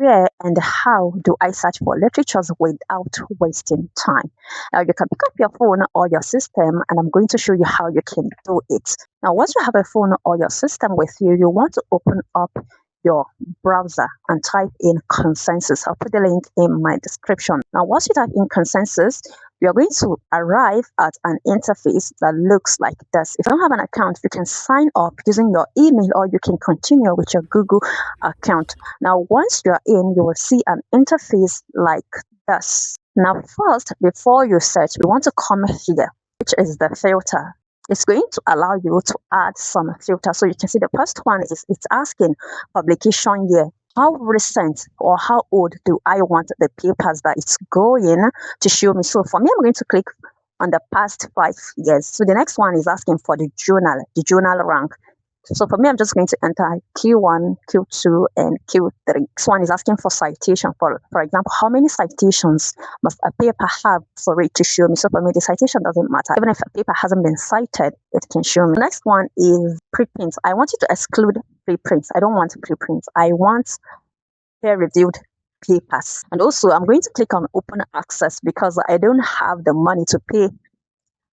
where and how do I search for literatures without wasting time? Now you can pick up your phone or your system and I'm going to show you how you can do it. Now once you have a phone or your system with you, you want to open up your browser and type in consensus. I'll put the link in my description. Now once you type in consensus, you're going to arrive at an interface that looks like this. If you don't have an account, you can sign up using your email or you can continue with your Google account. Now once you're in, you will see an interface like this. Now first, before you search, we want to come here, which is the filter. It's going to allow you to add some filters. So you can see the first one is it's asking publication year. How recent or how old do I want the papers that it's going to show me? So for me, I'm going to click on the past 5 years. So the next one is asking for the journal rank. So for me, I'm just going to enter Q1, Q2, and Q3. This one is asking for citation. For example, how many citations must a paper have for it to show me? So for me, the citation doesn't matter. Even if a paper hasn't been cited, it can show me. The next one is preprints. I want you to exclude preprints. I don't want preprints. I want peer-reviewed papers. And also, I'm going to click on open access because I don't have the money to pay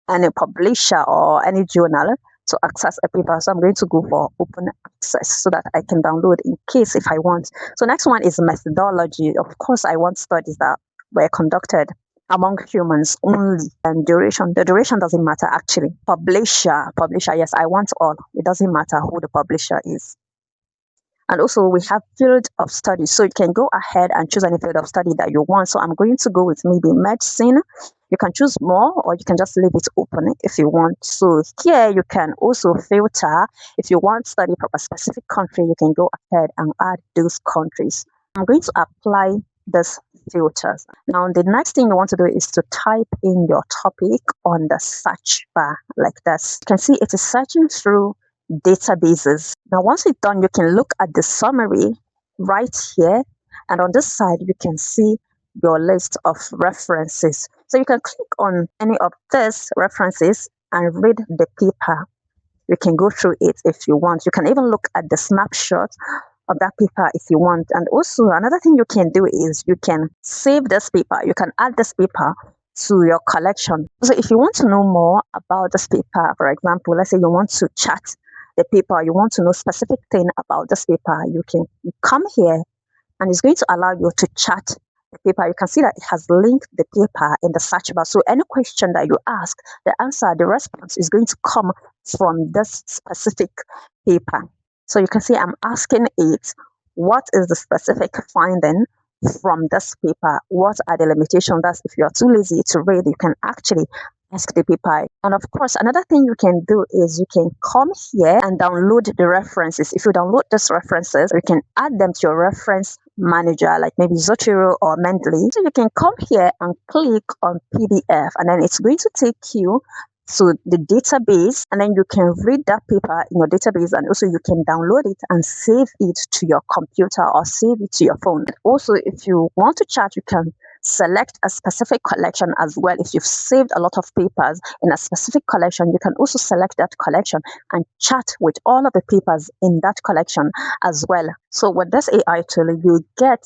any publisher or any journal to access a paper. So I'm going to go for open access so that I can download in case if I want. So next one is methodology. Of course, I want studies that were conducted among humans only. And duration, the duration doesn't matter actually. Publisher, yes, I want all. It doesn't matter who the publisher is. And also we have field of study. So you can go ahead and choose any field of study that you want. So I'm going to go with maybe medicine. You can choose more or you can just leave it open if you want. So here you can also filter. If you want to study from a specific country, you can go ahead and add those countries. I'm going to apply this filters. Now the next thing you want to do is to type in your topic on the search bar like this. You can see it is searching through databases. Now once it's done, you can look at the summary right here, and on this side you can see your list of references. So you can click on any of these references and read the paper. You can go through it if you want. You can even look at the snapshot of that paper if you want. And also another thing you can do is you can save this paper. You can add this paper to your collection. So if you want to know more about this paper, for example, let's say you want to chat the paper, you want to know specific thing about this paper, you can come here and it's going to allow you to chat the paper. You can see that it has linked the paper in the search bar. So any question that you ask, the answer, the response is going to come from this specific paper. So you can see I'm asking it, what is the specific finding from this paper? What are the limitations? That's if you are too lazy to read, you can actually ask the paper. And of course, another thing you can do is you can come here and download the references. If you download these references, you can add them to your reference manager, like maybe Zotero or Mendeley. So you can come here and click on PDF, and then it's going to take you to the database, and then you can read that paper in your database, and also you can download it and save it to your computer or save it to your phone. And also, if you want to chat, you can select a specific collection as well. If you've saved a lot of papers in a specific collection, you can also select that collection and chat with all of the papers in that collection as well. So with this AI tool, you get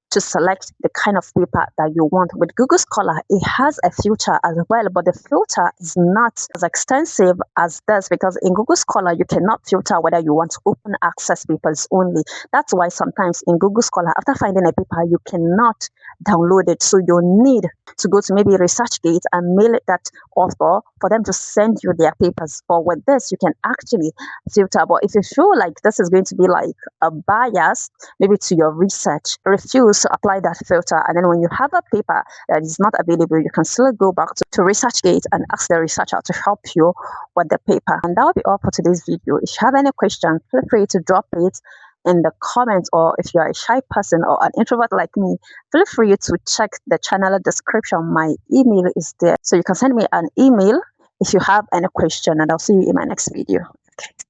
to select the kind of paper that you want. With Google Scholar, it has a filter as well, but the filter is not as extensive as this, because in Google Scholar, you cannot filter whether you want open access papers only. That's why sometimes in Google Scholar, after finding a paper, you cannot download it. So you need to go to maybe ResearchGate and mail it that author for them to send you their papers. But with this, you can actually filter. But if you feel like this is going to be like a bias, maybe to your research, refuse to apply that filter. And then when you have a paper that is not available, you can still go back to ResearchGate and ask the researcher to help you with the paper. And that will be all for today's video. If you have any question, feel free to drop it in the comments, or if you're a shy person or an introvert like me, feel free to check the channel description. My email is there, so you can send me an email if you have any question, and I'll see you in my next video. Okay.